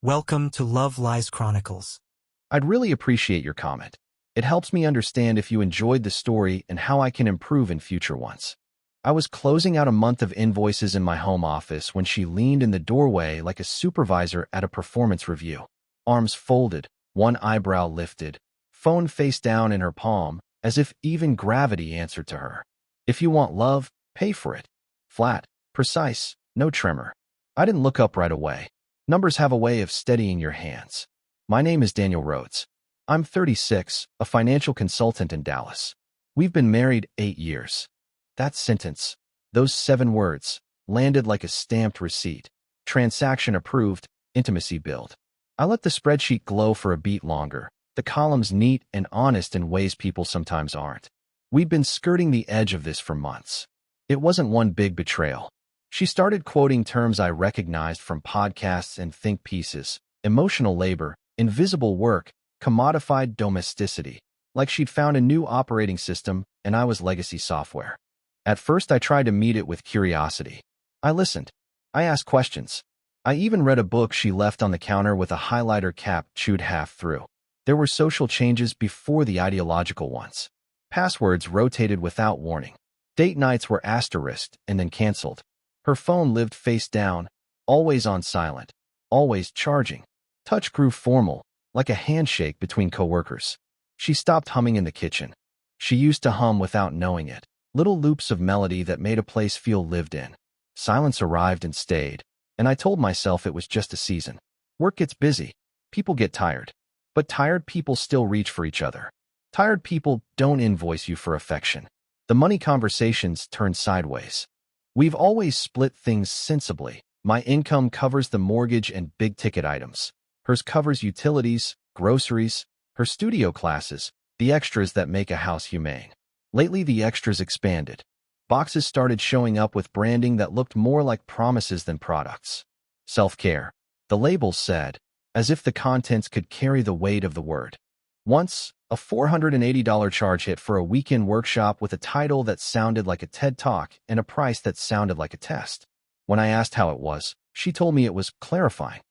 Welcome to Love Lies Chronicles. I'd really appreciate your comment. It helps me understand if you enjoyed the story and how I can improve in future ones. I was closing out a month of invoices in my home office when she leaned in the doorway like a supervisor at a performance review. Arms folded, one eyebrow lifted, phone face down in her palm, as if even gravity answered to her. If you want love, pay for it. Flat, precise, no tremor. I didn't look up right away. Numbers have a way of steadying your hands. My name is Daniel Rhodes. I'm 36, a financial consultant in Dallas. We've been married 8 years. That sentence, those 7 words, landed like a stamped receipt. Transaction approved, intimacy built. I let the spreadsheet glow for a beat longer, the columns neat and honest in ways people sometimes aren't. We'd been skirting the edge of this for months. It wasn't one big betrayal. She started quoting terms I recognized from podcasts and think pieces: emotional labor, invisible work, commodified domesticity, like she'd found a new operating system and I was legacy software. At first, I tried to meet it with curiosity. I listened. I asked questions. I even read a book she left on the counter with a highlighter cap chewed half through. There were social changes before the ideological ones. Passwords rotated without warning. Date nights were asterisked and then canceled. Her phone lived face down, always on silent, always charging. Touch grew formal, like a handshake between coworkers. She stopped humming in the kitchen. She used to hum without knowing it, little loops of melody that made a place feel lived in. Silence arrived and stayed, and I told myself it was just a season. Work gets busy. People get tired. But tired people still reach for each other. Tired people don't invoice you for affection. The money conversations turn sideways. We've always split things sensibly. My income covers the mortgage and big-ticket items. Hers covers utilities, groceries, her studio classes, the extras that make a house humane. Lately, the extras expanded. Boxes started showing up with branding that looked more like promises than products. Self-care, the labels said, as if the contents could carry the weight of the word. Once, a $480 charge hit for a weekend workshop with a title that sounded like a TED Talk and a price that sounded like a test. When I asked how it was, she told me it was clarifying.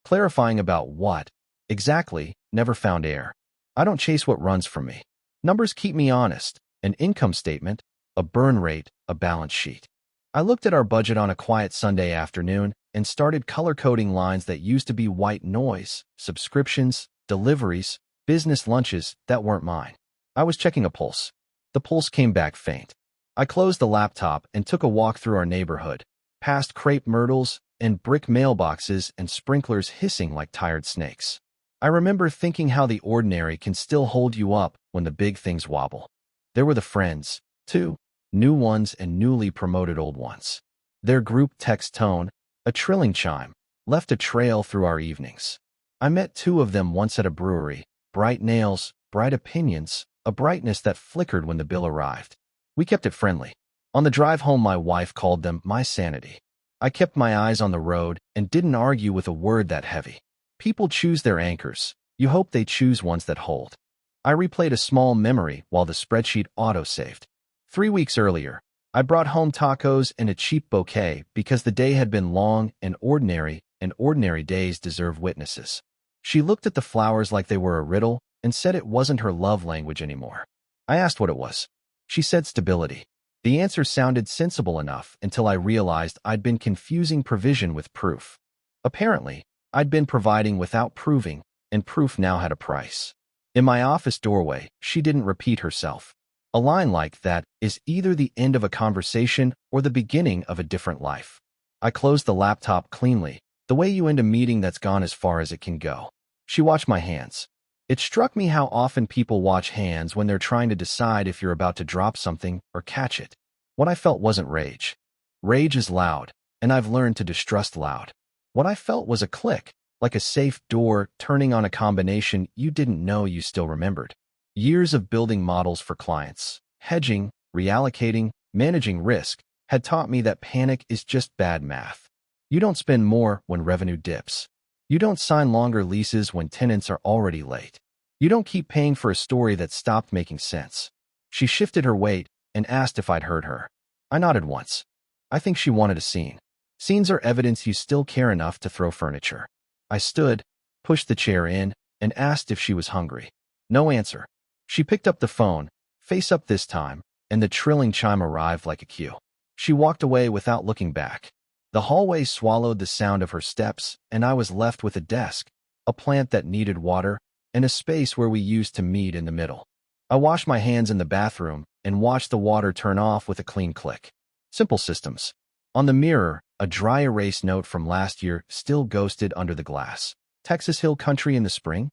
Clarifying about what? Exactly, never found air. I don't chase what runs from me. Numbers keep me honest. An income statement, a burn rate, a balance sheet. I looked at our budget on a quiet Sunday afternoon and started color-coding lines that used to be white noise: subscriptions, deliveries, business lunches that weren't mine. I was checking a pulse. The pulse came back faint. I closed the laptop and took a walk through our neighborhood, past crepe myrtles and brick mailboxes and sprinklers hissing like tired snakes. I remember thinking how the ordinary can still hold you up when the big things wobble. There were the friends, too, new ones and newly promoted old ones. Their group text tone, a trilling chime, left a trail through our evenings. I met 2 of them once at a brewery. Bright nails, bright opinions, a brightness that flickered when the bill arrived. We kept it friendly. On the drive home, my wife called them my sanity. I kept my eyes on the road and didn't argue with a word that heavy. People choose their anchors. You hope they choose ones that hold. I replayed a small memory while the spreadsheet auto-saved. 3 weeks earlier, I brought home tacos and a cheap bouquet because the day had been long and ordinary days deserve witnesses. She looked at the flowers like they were a riddle and said it wasn't her love language anymore. I asked what it was. She said stability. The answer sounded sensible enough until I realized I'd been confusing provision with proof. Apparently, I'd been providing without proving, and proof now had a price. In my office doorway, she didn't repeat herself. A line like that is either the end of a conversation or the beginning of a different life. I closed the laptop cleanly, the way you end a meeting that's gone as far as it can go. She watched my hands. It struck me how often people watch hands when they're trying to decide if you're about to drop something or catch it. What I felt wasn't rage. Rage is loud, and I've learned to distrust loud. What I felt was a click, like a safe door turning on a combination you didn't know you still remembered. Years of building models for clients, hedging, reallocating, managing risk, had taught me that panic is just bad math. You don't spend more when revenue dips. You don't sign longer leases when tenants are already late. You don't keep paying for a story that stopped making sense. She shifted her weight and asked if I'd heard her. I nodded once. I think she wanted a scene. Scenes are evidence you still care enough to throw furniture. I stood, pushed the chair in, and asked if she was hungry. No answer. She picked up the phone, face up this time, and the trilling chime arrived like a cue. She walked away without looking back. The hallway swallowed the sound of her steps, and I was left with a desk, a plant that needed water, and a space where we used to meet in the middle. I washed my hands in the bathroom and watched the water turn off with a clean click. Simple systems. On the mirror, a dry erase note from last year still ghosted under the glass. Texas Hill Country in the spring?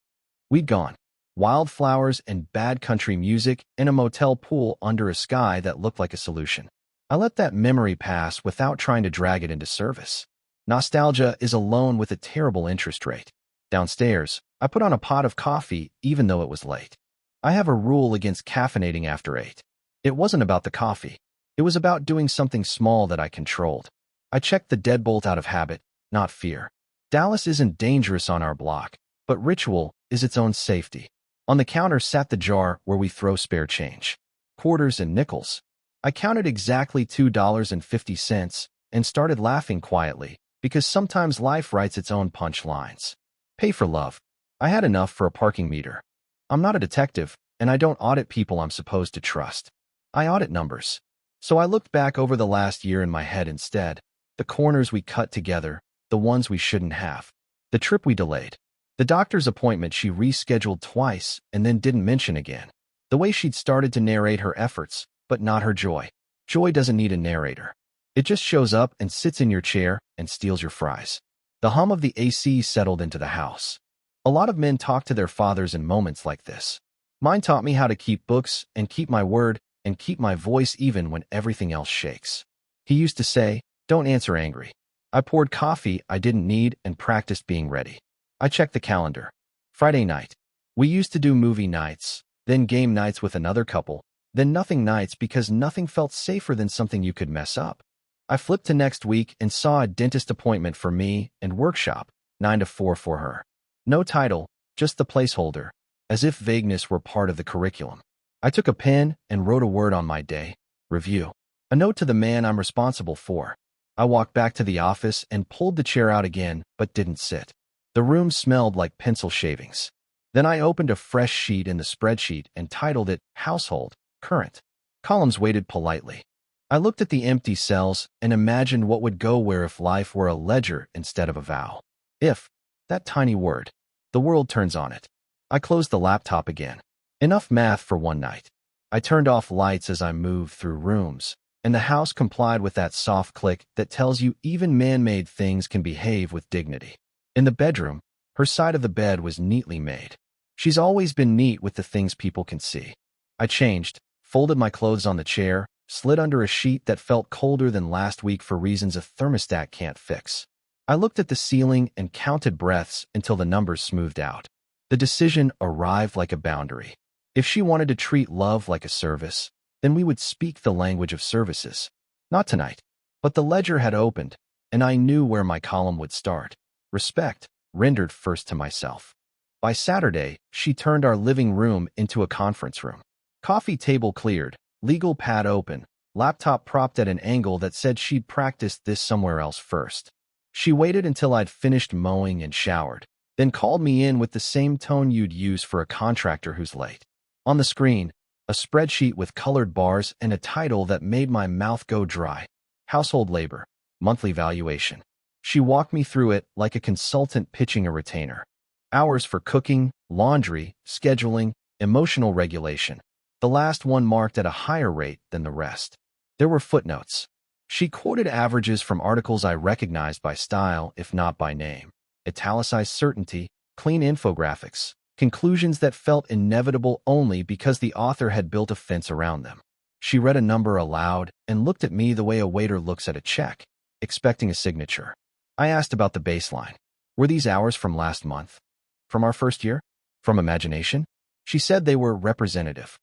We'd gone. Wildflowers and bad country music in a motel pool under a sky that looked like a solution. I let that memory pass without trying to drag it into service. Nostalgia is a loan with a terrible interest rate. Downstairs, I put on a pot of coffee even though it was late. I have a rule against caffeinating after 8. It wasn't about the coffee. It was about doing something small that I controlled. I checked the deadbolt out of habit, not fear. Dallas isn't dangerous on our block, but ritual is its own safety. On the counter sat the jar where we throw spare change. Quarters and nickels. I counted exactly $2.50 and started laughing quietly, because sometimes life writes its own punchlines. Pay for love. I had enough for a parking meter. I'm not a detective, and I don't audit people I'm supposed to trust. I audit numbers. So I looked back over the last year in my head instead. The corners we cut together, the ones we shouldn't have. The trip we delayed. The doctor's appointment she rescheduled twice and then didn't mention again. The way she'd started to narrate her efforts, but not her joy. Joy doesn't need a narrator. It just shows up and sits in your chair and steals your fries. The hum of the AC settled into the house. A lot of men talk to their fathers in moments like this. Mine taught me how to keep books and keep my word and keep my voice even when everything else shakes. He used to say, "Don't answer angry." I poured coffee I didn't need and practiced being ready. I checked the calendar. Friday night. We used to do movie nights, then game nights with another couple, then nothing nights because nothing felt safer than something you could mess up. I flipped to next week and saw a dentist appointment for me and workshop, 9 to 4 for her. No title, just the placeholder, as if vagueness were part of the curriculum. I took a pen and wrote a word on my day. Review. A note to the man I'm responsible for. I walked back to the office and pulled the chair out again, but didn't sit. The room smelled like pencil shavings. Then I opened a fresh sheet in the spreadsheet and titled it Household, Current. Columns waited politely. I looked at the empty cells and imagined what would go where if life were a ledger instead of a vow. If, that tiny word, the world turns on it. I closed the laptop again. Enough math for one night. I turned off lights as I moved through rooms, and the house complied with that soft click that tells you even man-made things can behave with dignity. In the bedroom, her side of the bed was neatly made. She's always been neat with the things people can see. I changed, folded my clothes on the chair, slid under a sheet that felt colder than last week for reasons a thermostat can't fix. I looked at the ceiling and counted breaths until the numbers smoothed out. The decision arrived like a boundary. If she wanted to treat love like a service, then we would speak the language of services. Not tonight. But the ledger had opened, and I knew where my column would start. Respect, rendered first to myself. By Saturday, she turned our living room into a conference room. Coffee table cleared, legal pad open, laptop propped at an angle that said she'd practiced this somewhere else first. She waited until I'd finished mowing and showered, then called me in with the same tone you'd use for a contractor who's late. On the screen, a spreadsheet with colored bars and a title that made my mouth go dry. Household labor, monthly valuation. She walked me through it like a consultant pitching a retainer. Hours for cooking, laundry, scheduling, emotional regulation. The last one marked at a higher rate than the rest. There were footnotes. She quoted averages from articles I recognized by style, if not by name. Italicized certainty, clean infographics, conclusions that felt inevitable only because the author had built a fence around them. She read a number aloud and looked at me the way a waiter looks at a check, expecting a signature. I asked about the baseline. Were these hours from last month? From our first year? From imagination? She said they were representative.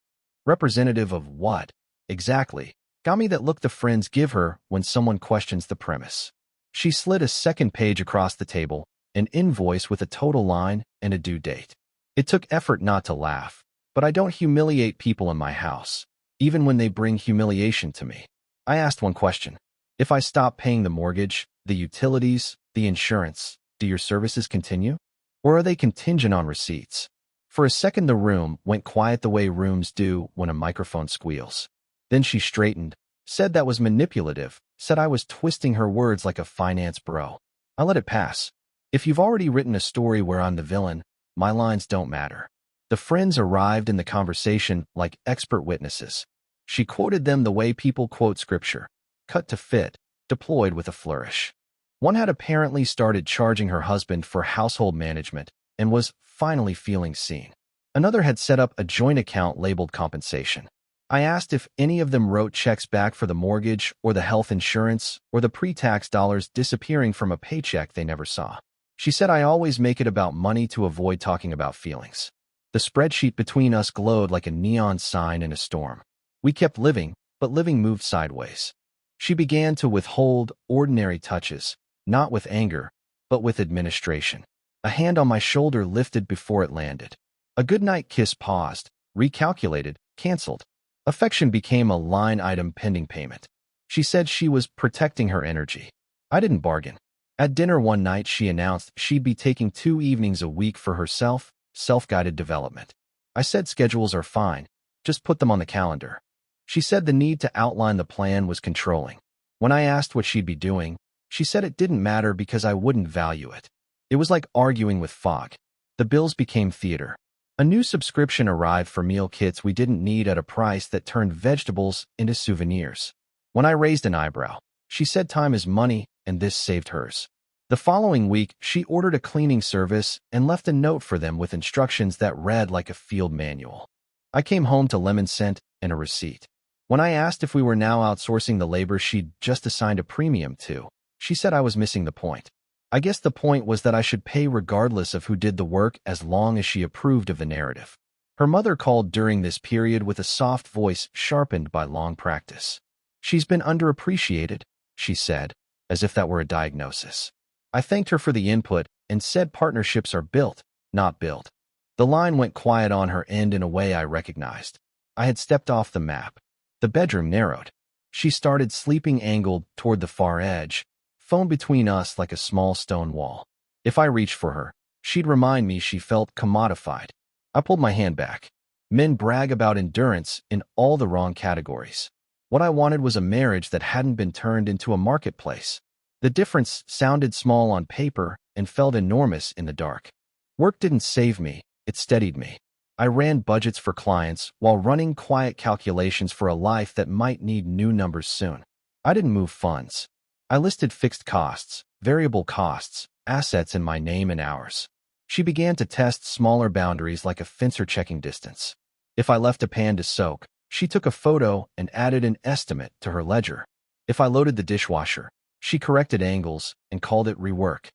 Representative of what? Exactly. Got me that look the friends give her when someone questions the premise. She slid a second page across the table, an invoice with a total line and a due date. It took effort not to laugh, but I don't humiliate people in my house, even when they bring humiliation to me. I asked one question. If I stop paying the mortgage, the utilities, the insurance, Do your services continue? Or are they contingent on receipts? For a second, the room went quiet the way rooms do when a microphone squeals. Then she straightened, said that was manipulative, said I was twisting her words like a finance bro. I let it pass. If you've already written a story where I'm the villain, my lines don't matter. The friends arrived in the conversation like expert witnesses. She quoted them the way people quote scripture, cut to fit, deployed with a flourish. One had apparently started charging her husband for household management and was finally feeling seen. Another had set up a joint account labeled compensation. I asked if any of them wrote checks back for the mortgage or the health insurance or the pre-tax dollars disappearing from a paycheck they never saw. She said I always make it about money to avoid talking about feelings. The spreadsheet between us glowed like a neon sign in a storm. We kept living, but living moved sideways. She began to withhold ordinary touches, not with anger, but with administration. A hand on my shoulder lifted before it landed. A goodnight kiss paused, recalculated, canceled. Affection became a line item pending payment. She said she was protecting her energy. I didn't bargain. At dinner one night, she announced she'd be taking 2 evenings a week for herself, self-guided development. I said schedules are fine, just put them on the calendar. She said the need to outline the plan was controlling. When I asked what she'd be doing, she said it didn't matter because I wouldn't value it. It was like arguing with fog. The bills became theater. A new subscription arrived for meal kits we didn't need at a price that turned vegetables into souvenirs. When I raised an eyebrow, she said time is money, and this saved hers. The following week, she ordered a cleaning service and left a note for them with instructions that read like a field manual. I came home to lemon scent and a receipt. When I asked if we were now outsourcing the labor she'd just assigned a premium to, she said I was missing the point. I guess the point was that I should pay regardless of who did the work as long as she approved of the narrative. Her mother called during this period with a soft voice sharpened by long practice. She's been underappreciated, she said, as if that were a diagnosis. I thanked her for the input and said partnerships are built, not built. The line went quiet on her end in a way I recognized. I had stepped off the map. The bedroom narrowed. She started sleeping angled toward the far edge, phone between us like a small stone wall. If I reached for her, she'd remind me she felt commodified. I pulled my hand back. Men brag about endurance in all the wrong categories. What I wanted was a marriage that hadn't been turned into a marketplace. The difference sounded small on paper and felt enormous in the dark. Work didn't save me, it steadied me. I ran budgets for clients while running quiet calculations for a life that might need new numbers soon. I didn't move funds. I listed fixed costs, variable costs, assets in my name and hours. She began to test smaller boundaries like a fencer checking distance. If I left a pan to soak, she took a photo and added an estimate to her ledger. If I loaded the dishwasher, she corrected angles and called it rework.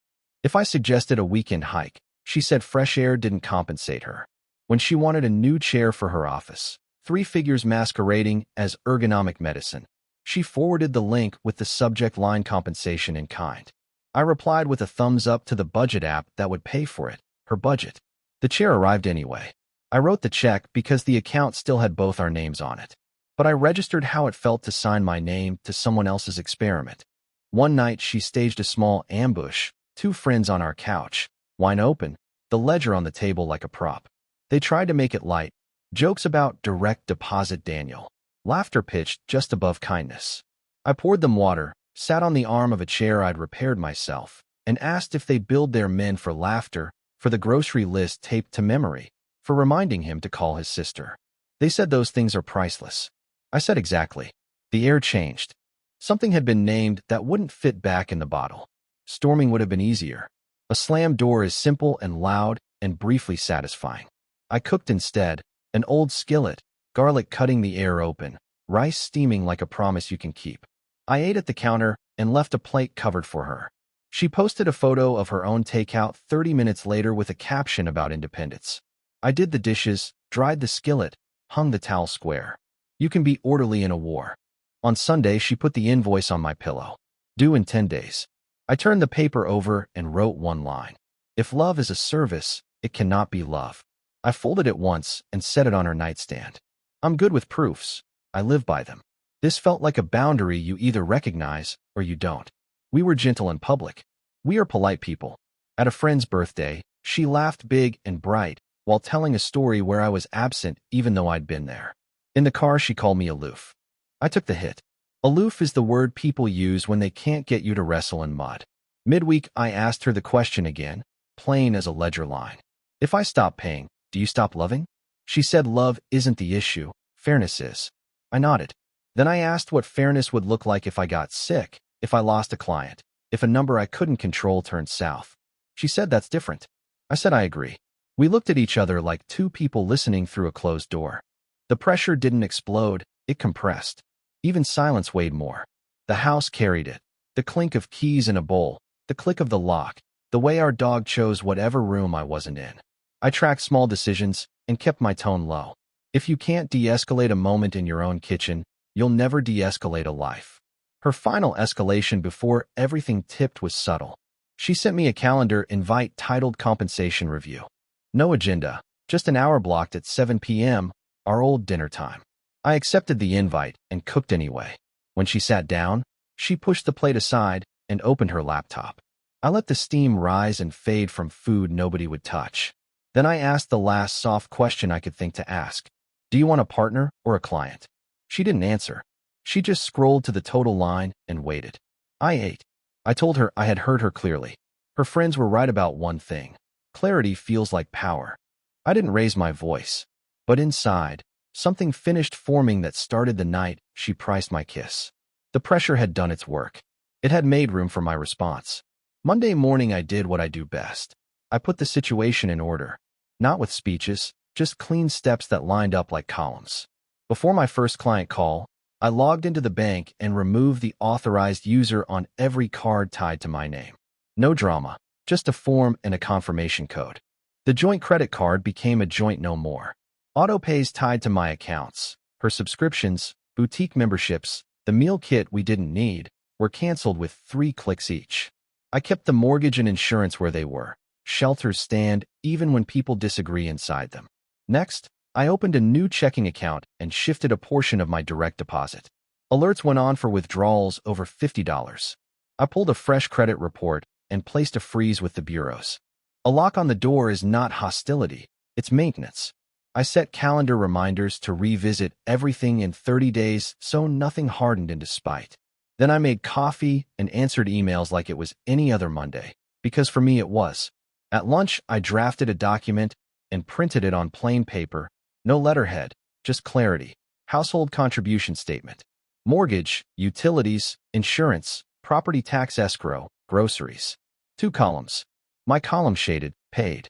If I suggested a weekend hike, she said fresh air didn't compensate her. When she wanted a new chair for her office, 3 figures masquerading as ergonomic medicine, she forwarded the link with the subject line compensation in kind. I replied with a thumbs up to the budget app that would pay for it, her budget. The chair arrived anyway. I wrote the check because the account still had both our names on it. But I registered how it felt to sign my name to someone else's experiment. One night she staged a small ambush, 2 friends on our couch, wine open, the ledger on the table like a prop. They tried to make it light, jokes about direct deposit Daniel, laughter pitched just above kindness. I poured them water, sat on the arm of a chair I'd repaired myself, and asked if they billed their men for laughter, for the grocery list taped to memory, for reminding him to call his sister. They said those things are priceless. I said exactly. The air changed. Something had been named that wouldn't fit back in the bottle. Storming would have been easier. A slammed door is simple and loud and briefly satisfying. I cooked instead, an old skillet, garlic cutting the air open, rice steaming like a promise you can keep. I ate at the counter and left a plate covered for her. She posted a photo of her own takeout 30 minutes later with a caption about independence. I did the dishes, dried the skillet, hung the towel square. You can be orderly in a war. On Sunday, she put the invoice on my pillow. Due in 10 days. I turned the paper over and wrote one line. If love is a service, it cannot be love. I folded it once and set it on her nightstand. I'm good with proofs. I live by them. This felt like a boundary you either recognize or you don't. We were gentle in public. We are polite people. At a friend's birthday, she laughed big and bright while telling a story where I was absent even though I'd been there. In the car, she called me aloof. I took the hit. Aloof is the word people use when they can't get you to wrestle in mud. Midweek, I asked her the question again, plain as a ledger line. If I stop paying, do you stop loving? She said love isn't the issue, fairness is. I nodded. Then I asked what fairness would look like if I got sick, if I lost a client, if a number I couldn't control turned south. She said that's different. I said I agree. We looked at each other like two people listening through a closed door. The pressure didn't explode, it compressed. Even silence weighed more. The house carried it. The clink of keys in a bowl, the click of the lock, the way our dog chose whatever room I wasn't in. I tracked small decisions and kept my tone low. If you can't de-escalate a moment in your own kitchen, you'll never de-escalate a life. Her final escalation before everything tipped was subtle. She sent me a calendar invite titled Compensation Review. No agenda, just an hour blocked at 7 p.m., our old dinner time. I accepted the invite and cooked anyway. When she sat down, she pushed the plate aside and opened her laptop. I let the steam rise and fade from food nobody would touch. Then I asked the last soft question I could think to ask. Do you want a partner or a client? She didn't answer. She just scrolled to the total line and waited. I ate. I told her I had heard her clearly. Her friends were right about one thing. Clarity feels like power. I didn't raise my voice. But inside, something finished forming that started the night she priced my kiss. The pressure had done its work. It had made room for my response. Monday morning, I did what I do best. I put the situation in order. Not with speeches, just clean steps that lined up like columns. Before my first client call, I logged into the bank and removed the authorized user on every card tied to my name. No drama, just a form and a confirmation code. The joint credit card became a joint no more. Autopays tied to my accounts, her subscriptions, boutique memberships, the meal kit we didn't need, were canceled with 3 clicks each. I kept the mortgage and insurance where they were. Shelters stand even when people disagree inside them. Next, I opened a new checking account and shifted a portion of my direct deposit. Alerts went on for withdrawals over $50. I pulled a fresh credit report and placed a freeze with the bureaus. A lock on the door is not hostility, it's maintenance. I set calendar reminders to revisit everything in 30 days so nothing hardened into spite. Then I made coffee and answered emails like it was any other Monday, because for me it was. At lunch, I drafted a document and printed it on plain paper, no letterhead, just clarity. Household contribution statement. Mortgage, utilities, insurance, property tax escrow, groceries. 2 columns. My column shaded, paid.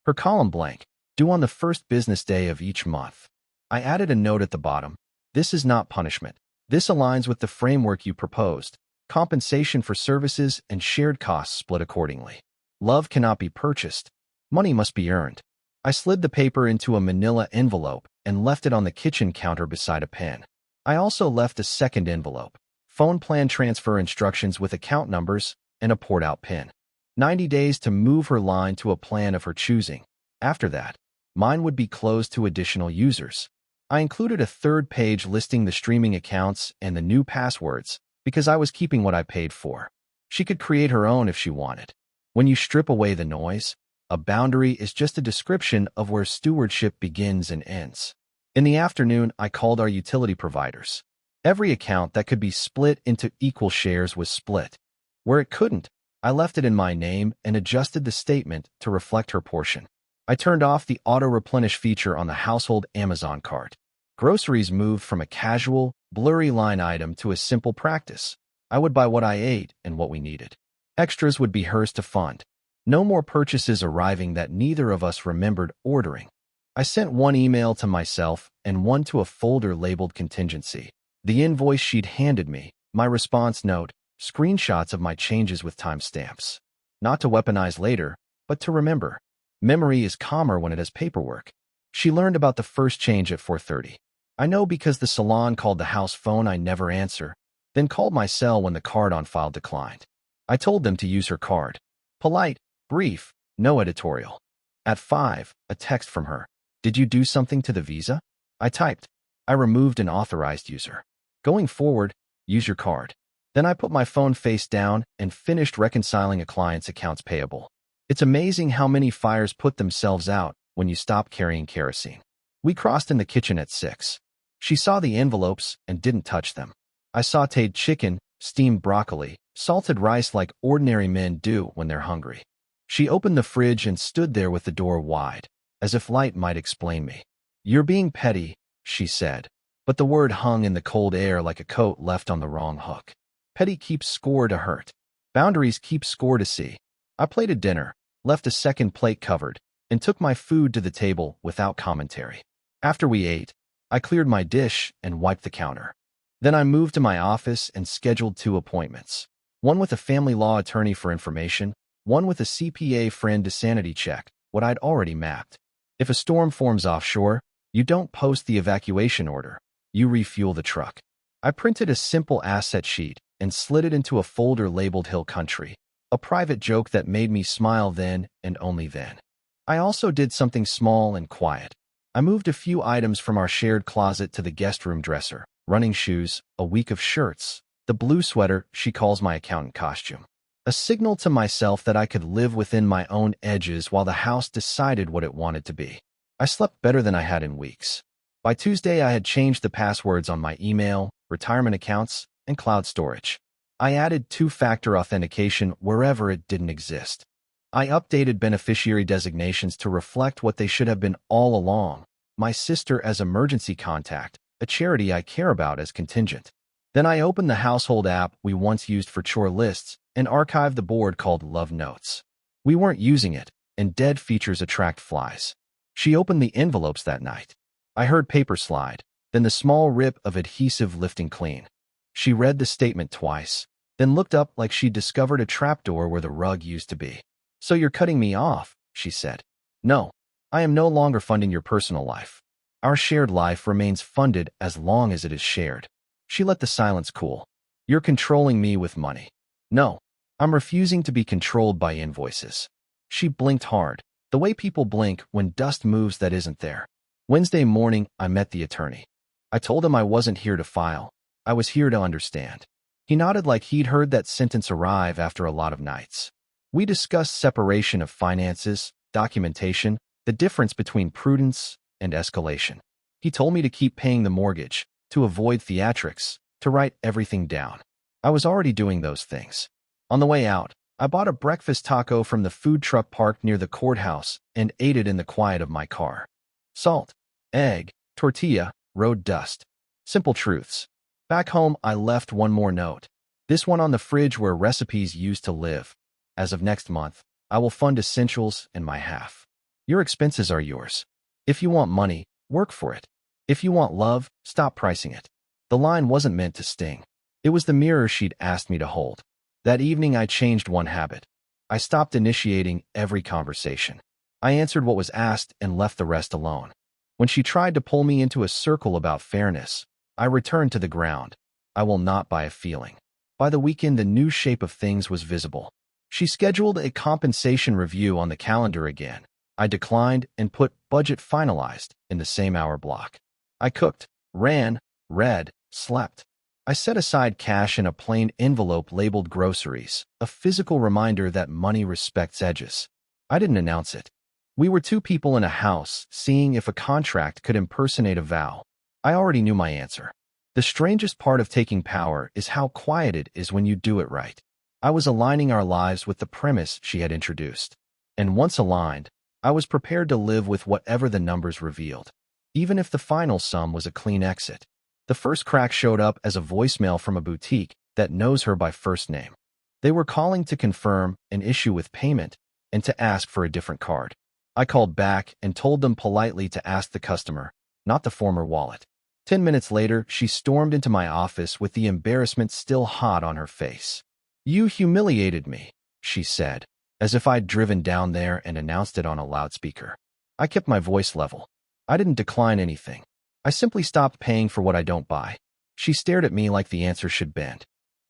Her column blank, due on the first business day of each month. I added a note at the bottom. This is not punishment. This aligns with the framework you proposed. Compensation for services and shared costs split accordingly. Love cannot be purchased. Money must be earned. I slid the paper into a manila envelope and left it on the kitchen counter beside a pen. I also left a second envelope, phone plan transfer instructions with account numbers, and a poured-out PIN. 90 days to move her line to a plan of her choosing. After that, mine would be closed to additional users. I included a 3rd page listing the streaming accounts and the new passwords because I was keeping what I paid for. She could create her own if she wanted. When you strip away the noise, a boundary is just a description of where stewardship begins and ends. In the afternoon, I called our utility providers. Every account that could be split into equal shares was split. Where it couldn't, I left it in my name and adjusted the statement to reflect her portion. I turned off the auto-replenish feature on the household Amazon cart. Groceries moved from a casual, blurry line item to a simple practice. I would buy what I ate and what we needed. Extras would be hers to fund. No more purchases arriving that neither of us remembered ordering. I sent one email to myself and one to a folder labeled contingency. The invoice she'd handed me, my response note, screenshots of my changes with timestamps. Not to weaponize later, but to remember. Memory is calmer when it has paperwork. She learned about the first change at 4:30. I know because the salon called the house phone I never answer, then called my cell when the card on file declined. I told them to use her card. Polite, brief, no editorial. At 5, a text from her. Did you do something to the visa? I typed. I removed an authorized user. Going forward, use your card. Then I put my phone face down and finished reconciling a client's accounts payable. It's amazing how many fires put themselves out when you stop carrying kerosene. We crossed in the kitchen at 6. She saw the envelopes and didn't touch them. I sautéed chicken, steamed broccoli, salted rice like ordinary men do when they're hungry. She opened the fridge and stood there with the door wide, as if light might explain me. "You're being petty," she said, but the word hung in the cold air like a coat left on the wrong hook. Petty keeps score to hurt. Boundaries keep score to see. I plated dinner, left a second plate covered, and took my food to the table without commentary. After we ate, I cleared my dish and wiped the counter. Then I moved to my office and scheduled 2 appointments. One with a family law attorney for information, one with a CPA friend to sanity check what I'd already mapped. If a storm forms offshore, you don't post the evacuation order. You refuel the truck. I printed a simple asset sheet and slid it into a folder labeled Hill Country, a private joke that made me smile then and only then. I also did something small and quiet. I moved a few items from our shared closet to the guest room dresser: running shoes, a week of shirts, the blue sweater she calls my accountant costume. A signal to myself that I could live within my own edges while the house decided what it wanted to be. I slept better than I had in weeks. By Tuesday, I had changed the passwords on my email, retirement accounts, and cloud storage. I added 2-factor authentication wherever it didn't exist. I updated beneficiary designations to reflect what they should have been all along: my sister as emergency contact, a charity I care about as contingent. Then I opened the household app we once used for chore lists and archived the board called Love Notes. We weren't using it, and dead features attract flies. She opened the envelopes that night. I heard paper slide, then the small rip of adhesive lifting clean. She read the statement twice, then looked up like she'd discovered a trapdoor where the rug used to be. "So you're cutting me off," she said. "No, I am no longer funding your personal life. Our shared life remains funded as long as it is shared." She let the silence cool. "You're controlling me with money." "No, I'm refusing to be controlled by invoices." She blinked hard, the way people blink when dust moves that isn't there. Wednesday morning, I met the attorney. I told him I wasn't here to file. I was here to understand. He nodded like he'd heard that sentence arrive after a lot of nights. We discussed separation of finances, documentation, the difference between prudence and escalation. He told me to keep paying the mortgage, to avoid theatrics, to write everything down. I was already doing those things. On the way out, I bought a breakfast taco from the food truck parked near the courthouse and ate it in the quiet of my car. Salt, egg, tortilla, road dust. Simple truths. Back home, I left one more note. This one on the fridge where recipes used to live. As of next month, I will fund essentials and my half. Your expenses are yours. If you want money, work for it. If you want love, stop pricing it. The line wasn't meant to sting. It was the mirror she'd asked me to hold. That evening, I changed one habit. I stopped initiating every conversation. I answered what was asked and left the rest alone. When she tried to pull me into a circle about fairness, I returned to the ground. I will not buy a feeling. By the weekend, the new shape of things was visible. She scheduled a compensation review on the calendar again. I declined and put budget finalized in the same hour block. I cooked, ran, read, slept. I set aside cash in a plain envelope labeled groceries, a physical reminder that money respects edges. I didn't announce it. We were 2 people in a house, seeing if a contract could impersonate a vow. I already knew my answer. The strangest part of taking power is how quiet it is when you do it right. I was aligning our lives with the premise she had introduced. And once aligned, I was prepared to live with whatever the numbers revealed, even if the final sum was a clean exit. The first crack showed up as a voicemail from a boutique that knows her by first name. They were calling to confirm an issue with payment and to ask for a different card. I called back and told them politely to ask the customer, not the former wallet. 10 minutes later, she stormed into my office with the embarrassment still hot on her face. "You humiliated me," she said, as if I'd driven down there and announced it on a loudspeaker. I kept my voice level. I didn't decline anything. I simply stopped paying for what I don't buy. She stared at me like the answer should bend.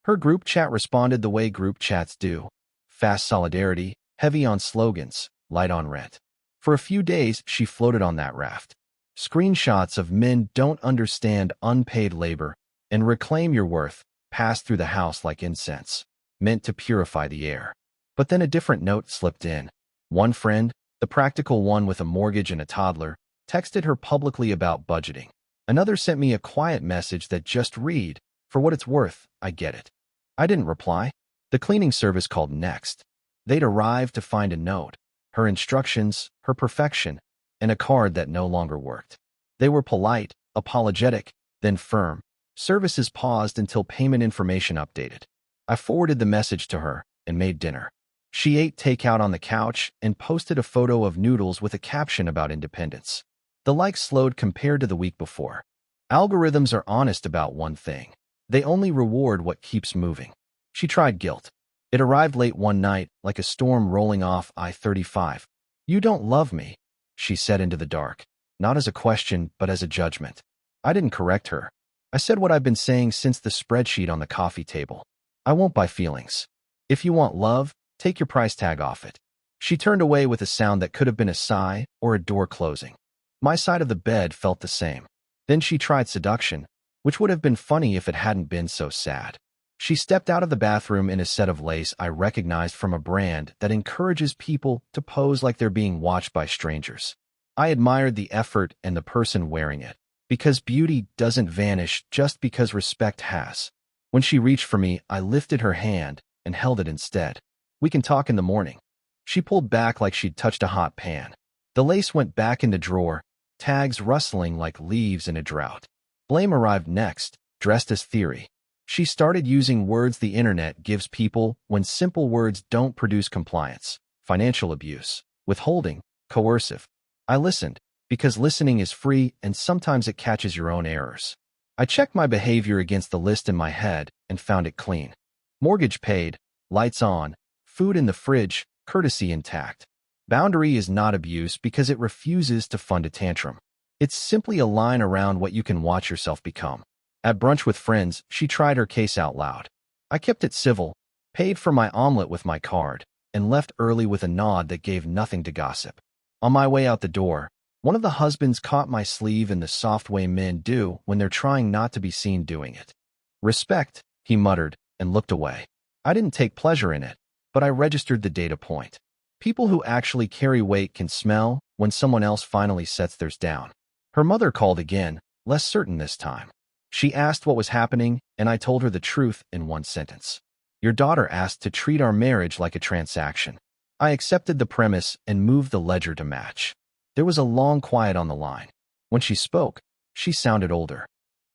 Her group chat responded the way group chats do. Fast solidarity, heavy on slogans, light on rent. For a few days, she floated on that raft. Screenshots of men don't understand unpaid labor and reclaim your worth passed through the house like incense, meant to purify the air. But then a different note slipped in. One friend, the practical one with a mortgage and a toddler, texted her publicly about budgeting. Another sent me a quiet message that just read, "For what it's worth, I get it." I didn't reply. The cleaning service called next. They'd arrived to find a note, her instructions, her perfection, and a card that no longer worked. They were polite, apologetic, then firm. Services paused until payment information updated. I forwarded the message to her and made dinner. She ate takeout on the couch and posted a photo of noodles with a caption about independence. The likes slowed compared to the week before. Algorithms are honest about one thing. They only reward what keeps moving. She tried guilt. It arrived late one night, like a storm rolling off I-35. "You don't love me," she said into the dark, not as a question, but as a judgment. I didn't correct her. I said what I've been saying since the spreadsheet on the coffee table. I won't buy feelings. If you want love, take your price tag off it. She turned away with a sound that could have been a sigh or a door closing. My side of the bed felt the same. Then she tried seduction, which would have been funny if it hadn't been so sad. She stepped out of the bathroom in a set of lace I recognized from a brand that encourages people to pose like they're being watched by strangers. I admired the effort and the person wearing it, because beauty doesn't vanish just because respect has. When she reached for me, I lifted her hand and held it instead. "We can talk in the morning." She pulled back like she'd touched a hot pan. The lace went back in the drawer, tags rustling like leaves in a drought. Blame arrived next, dressed as theory. She started using words the internet gives people when simple words don't produce compliance: financial abuse, withholding, coercive. I listened, because listening is free and sometimes it catches your own errors. I checked my behavior against the list in my head and found it clean. Mortgage paid, lights on, food in the fridge, courtesy intact. Boundary is not abuse because it refuses to fund a tantrum. It's simply a line around what you can watch yourself become. At brunch with friends, she tried her case out loud. I kept it civil, paid for my omelet with my card, and left early with a nod that gave nothing to gossip. On my way out the door, one of the husbands caught my sleeve in the soft way men do when they're trying not to be seen doing it. "Respect," he muttered, and looked away. I didn't take pleasure in it, but I registered the data point. People who actually carry weight can smell when someone else finally sets theirs down. Her mother called again, less certain this time. She asked what was happening, and I told her the truth in one sentence. "Your daughter asked to treat our marriage like a transaction." I accepted the premise and moved the ledger to match. There was a long quiet on the line. When she spoke, she sounded older.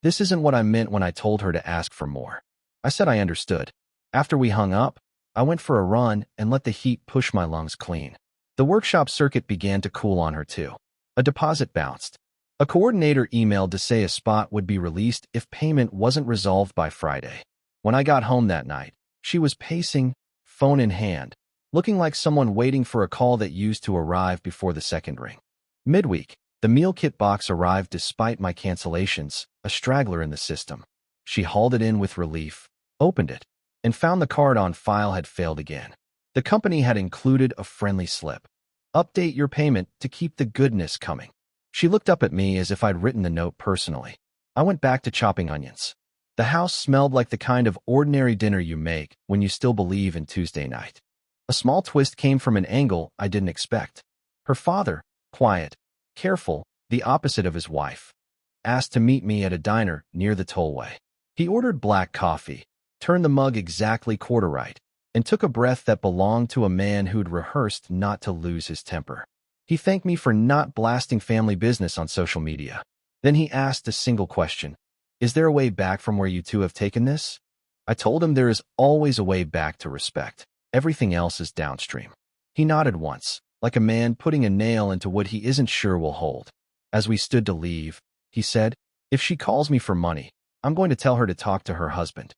"This isn't what I meant when I told her to ask for more." I said I understood. After we hung up, I went for a run and let the heat push my lungs clean. The workshop circuit began to cool on her too. A deposit bounced. A coordinator emailed to say a spot would be released if payment wasn't resolved by Friday. When I got home that night, she was pacing, phone in hand, looking like someone waiting for a call that used to arrive before the second ring. Midweek, the meal kit box arrived despite my cancellations, a straggler in the system. She hauled it in with relief, opened it, and found the card on file had failed again. The company had included a friendly slip. "Update your payment to keep the goodness coming." She looked up at me as if I'd written the note personally. I went back to chopping onions. The house smelled like the kind of ordinary dinner you make when you still believe in Tuesday night. A small twist came from an angle I didn't expect. Her father, quiet, careful, the opposite of his wife, asked to meet me at a diner near the tollway. He ordered black coffee, turned the mug exactly quarter right, and took a breath that belonged to a man who'd rehearsed not to lose his temper. He thanked me for not blasting family business on social media. Then he asked a single question: "Is there a way back from where you two have taken this?" I told him there is always a way back to respect. Everything else is downstream. He nodded once, like a man putting a nail into wood he isn't sure will hold. As we stood to leave, he said, "If she calls me for money, I'm going to tell her to talk to her husband."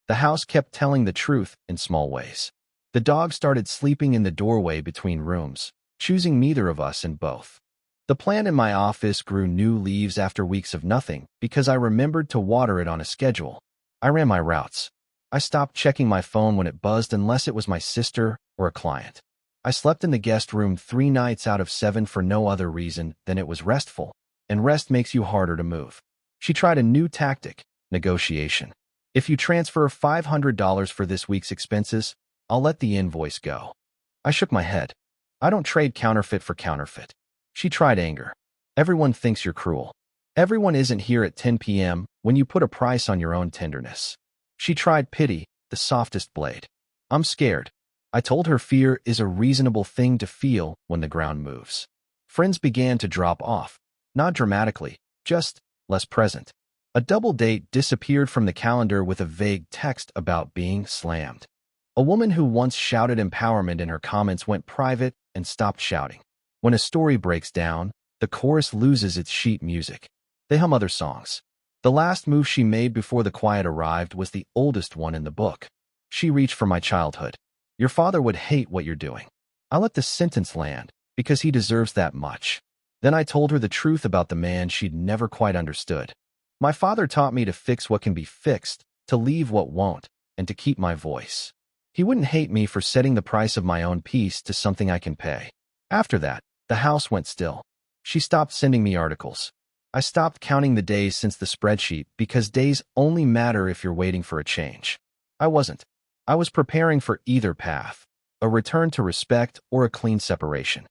The house kept telling the truth in small ways. The dog started sleeping in the doorway between rooms, choosing neither of us in both. The plant in my office grew new leaves after weeks of nothing because I remembered to water it on a schedule. I ran my routes. I stopped checking my phone when it buzzed unless it was my sister or a client. I slept in the guest room 3 nights out of 7 for no other reason than it was restful, and rest makes you harder to move. She tried a new tactic: negotiation. "If you transfer $500 for this week's expenses, I'll let the invoice go." I shook my head. I don't trade counterfeit for counterfeit. She tried anger. Everyone thinks you're cruel. Everyone isn't here at 10 p.m. when you put a price on your own tenderness. She tried pity, the softest blade. I'm scared. I told her fear is a reasonable thing to feel when the ground moves. Friends began to drop off. Not dramatically, just less present. A double date disappeared from the calendar with a vague text about being slammed. A woman who once shouted empowerment in her comments went private and stopped shouting. When a story breaks down, the chorus loses its sheet music. They hum other songs. The last move she made before the quiet arrived was the oldest one in the book. She reached for my childhood. Your father would hate what you're doing. I let the sentence land, because he deserves that much. Then I told her the truth about the man she'd never quite understood. My father taught me to fix what can be fixed, to leave what won't, and to keep my voice. He wouldn't hate me for setting the price of my own peace to something I can pay. After that, the house went still. She stopped sending me articles. I stopped counting the days since the spreadsheet because days only matter if you're waiting for a change. I wasn't. I was preparing for either path, a return to respect or a clean separation.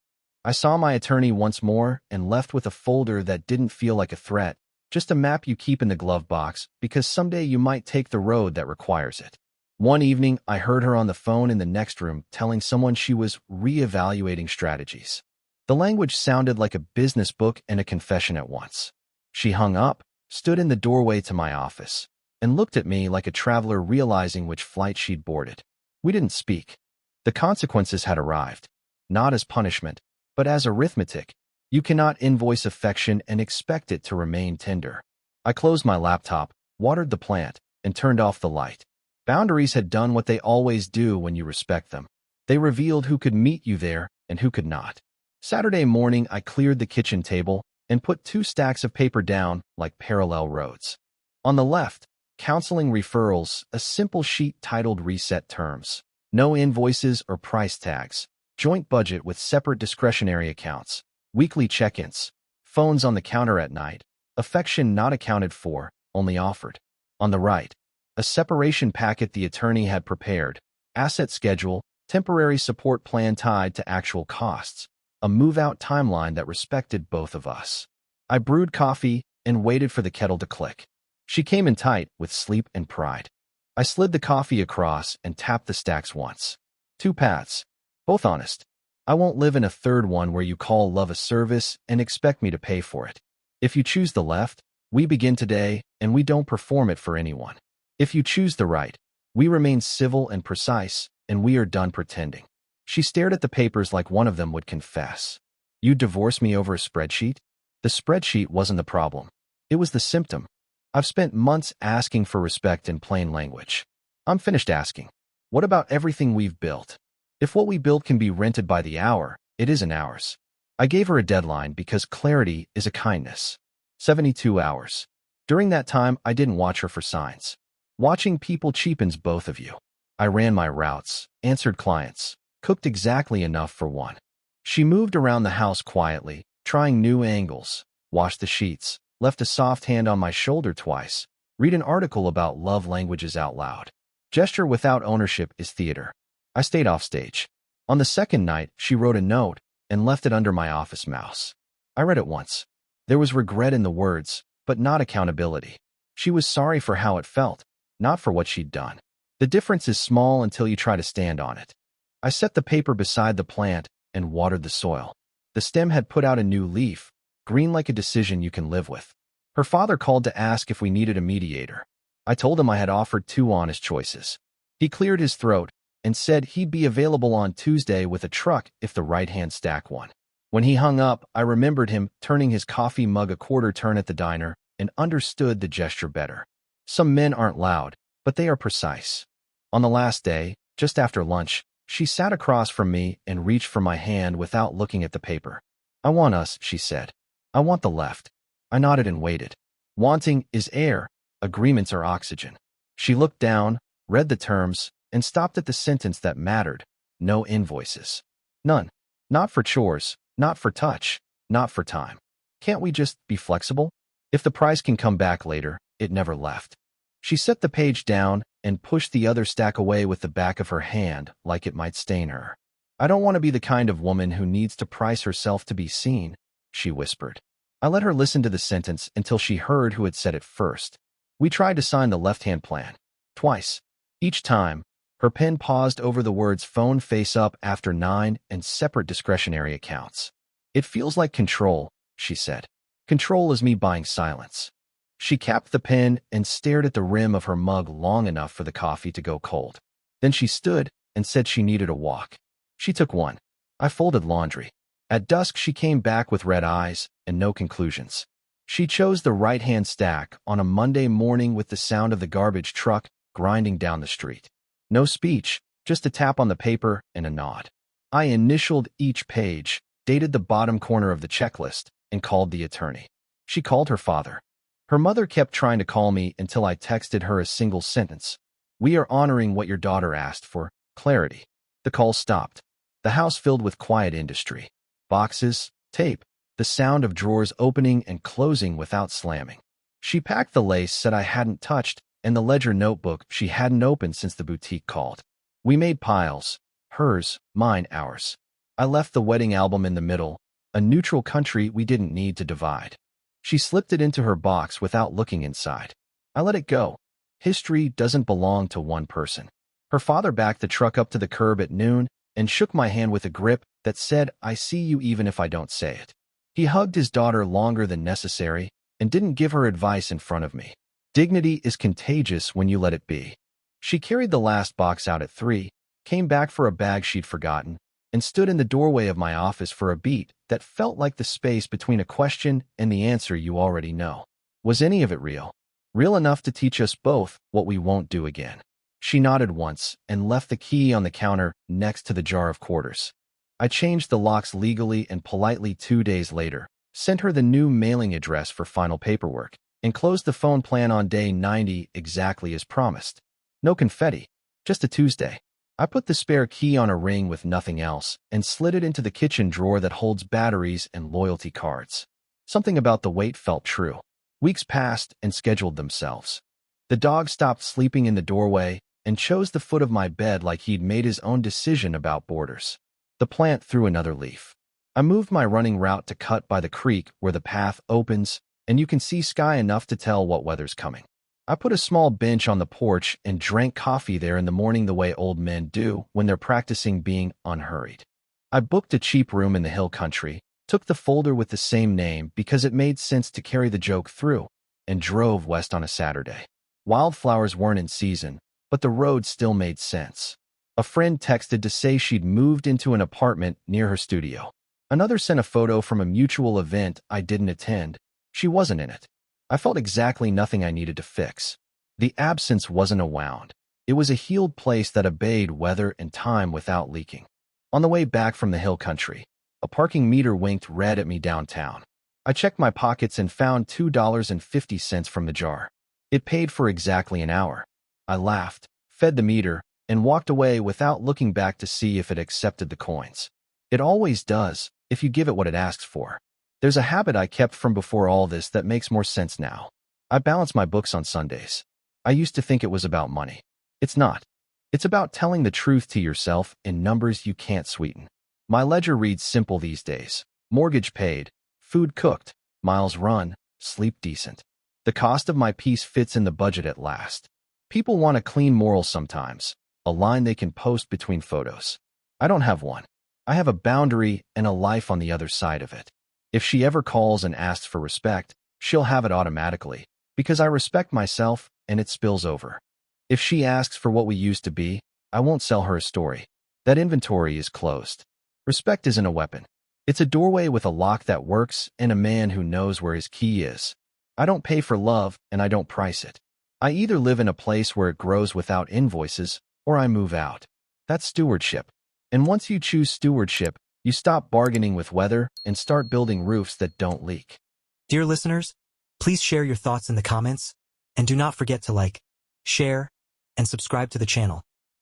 I saw my attorney once more and left with a folder that didn't feel like a threat, just a map you keep in the glove box because someday you might take the road that requires it. One evening, I heard her on the phone in the next room telling someone she was reevaluating strategies. The language sounded like a business book and a confession at once. She hung up, stood in the doorway to my office, and looked at me like a traveler realizing which flight she'd boarded. We didn't speak. The consequences had arrived, not as punishment, but as arithmetic. You cannot invoice affection and expect it to remain tender. I closed my laptop, watered the plant, and turned off the light. Boundaries had done what they always do when you respect them. They revealed who could meet you there and who could not. Saturday morning, I cleared the kitchen table and put 2 stacks of paper down like parallel roads. On the left, counseling referrals, a simple sheet titled Reset Terms. No invoices or price tags. Joint budget with separate discretionary accounts. Weekly check-ins. Phones on the counter at night. Affection not accounted for, only offered. On the right, a separation packet the attorney had prepared. Asset schedule, temporary support plan tied to actual costs. A move-out timeline that respected both of us. I brewed coffee and waited for the kettle to click. She came in tight with sleep and pride. I slid the coffee across and tapped the stacks once. 2 paths, both honest. I won't live in a third one where you call love a service and expect me to pay for it. If you choose the left, we begin today and we don't perform it for anyone. If you choose the right, we remain civil and precise and we are done pretending. She stared at the papers like one of them would confess. You'd divorce me over a spreadsheet? The spreadsheet wasn't the problem. It was the symptom. I've spent months asking for respect in plain language. I'm finished asking. What about everything we've built? If what we built can be rented by the hour, it isn't ours. I gave her a deadline because clarity is a kindness. 72 hours. During that time, I didn't watch her for signs. Watching people cheapens both of you. I ran my routes, answered clients, cooked exactly enough for one. She moved around the house quietly, trying new angles, washed the sheets, left a soft hand on my shoulder twice, read an article about love languages out loud. Gesture without ownership is theater. I stayed off stage. On the second night, she wrote a note and left it under my office mouse. I read it once. There was regret in the words, but not accountability. She was sorry for how it felt, not for what she'd done. The difference is small until you try to stand on it. I set the paper beside the plant and watered the soil. The stem had put out a new leaf, green like a decision you can live with. Her father called to ask if we needed a mediator. I told him I had offered 2 honest choices. He cleared his throat and said he'd be available on Tuesday with a truck if the right-hand stack won. When he hung up, I remembered him turning his coffee mug a quarter turn at the diner and understood the gesture better. Some men aren't loud, but they are precise. On the last day, just after lunch, she sat across from me and reached for my hand without looking at the paper. I want us, she said. I want the left. I nodded and waited. Wanting is air. Agreements are oxygen. She looked down, read the terms, and stopped at the sentence that mattered. No invoices. None. Not for chores, not for touch, not for time. Can't we just be flexible? If the price can come back later, it never left. She set the page down and pushed the other stack away with the back of her hand like it might stain her. I don't want to be the kind of woman who needs to price herself to be seen, she whispered. I let her listen to the sentence until she heard who had said it first. We tried to sign the left-hand plan. Twice. Each time, her pen paused over the words phone face up after 9 and separate discretionary accounts. It feels like control, she said. Control is me buying silence. She capped the pen and stared at the rim of her mug long enough for the coffee to go cold. Then she stood and said she needed a walk. She took one. I folded laundry. At dusk, she came back with red eyes and no conclusions. She chose the right-hand stack on a Monday morning with the sound of the garbage truck grinding down the street. No speech, just a tap on the paper and a nod. I initialed each page, dated the bottom corner of the checklist, and called the attorney. She called her father. Her mother kept trying to call me until I texted her a single sentence. We are honoring what your daughter asked for, clarity. The call stopped. The house filled with quiet industry. Boxes, tape, the sound of drawers opening and closing without slamming. She packed the lace set I hadn't touched and the ledger notebook she hadn't opened since the boutique called. We made piles. Hers, mine, ours. I left the wedding album in the middle, a neutral country we didn't need to divide. She slipped it into her box without looking inside. I let it go. History doesn't belong to one person. Her father backed the truck up to the curb at noon and shook my hand with a grip that said, I see you even if I don't say it. He hugged his daughter longer than necessary and didn't give her advice in front of me. Dignity is contagious when you let it be. She carried the last box out at 3, came back for a bag she'd forgotten, and stood in the doorway of my office for a beat that felt like the space between a question and the answer you already know. Was any of it real? Real enough to teach us both what we won't do again. She nodded once and left the key on the counter next to the jar of quarters. I changed the locks legally and politely 2 days later, sent her the new mailing address for final paperwork, and closed the phone plan on day 90 exactly as promised. No confetti, just a Tuesday. I put the spare key on a ring with nothing else and slid it into the kitchen drawer that holds batteries and loyalty cards. Something about the weight felt true. Weeks passed and scheduled themselves. The dog stopped sleeping in the doorway and chose the foot of my bed like he'd made his own decision about borders. The plant threw another leaf. I moved my running route to cut by the creek where the path opens and you can see sky enough to tell what weather's coming. I put a small bench on the porch and drank coffee there in the morning the way old men do when they're practicing being unhurried. I booked a cheap room in the hill country, took the folder with the same name because it made sense to carry the joke through, and drove west on a Saturday. Wildflowers weren't in season, but the road still made sense. A friend texted to say she'd moved into an apartment near her studio. Another sent a photo from a mutual event I didn't attend. She wasn't in it. I felt exactly nothing I needed to fix. The absence wasn't a wound. It was a healed place that obeyed weather and time without leaking. On the way back from the hill country, a parking meter winked red at me downtown. I checked my pockets and found $2.50 from the jar. It paid for exactly an hour. I laughed, fed the meter, and walked away without looking back to see if it accepted the coins. It always does, if you give it what it asks for. There's a habit I kept from before all this that makes more sense now. I balance my books on Sundays. I used to think it was about money. It's not. It's about telling the truth to yourself in numbers you can't sweeten. My ledger reads simple these days. Mortgage paid, food cooked, miles run, sleep decent. The cost of my peace fits in the budget at last. People want a clean moral sometimes, a line they can post between photos. I don't have one. I have a boundary and a life on the other side of it. If she ever calls and asks for respect, she'll have it automatically, because I respect myself and it spills over. If she asks for what we used to be, I won't sell her a story. That inventory is closed. Respect isn't a weapon. It's a doorway with a lock that works and a man who knows where his key is. I don't pay for love and I don't price it. I either live in a place where it grows without invoices or I move out. That's stewardship. And once you choose stewardship, you stop bargaining with weather and start building roofs that don't leak. Dear listeners, please share your thoughts in the comments, and do not forget to like, share, and subscribe to the channel.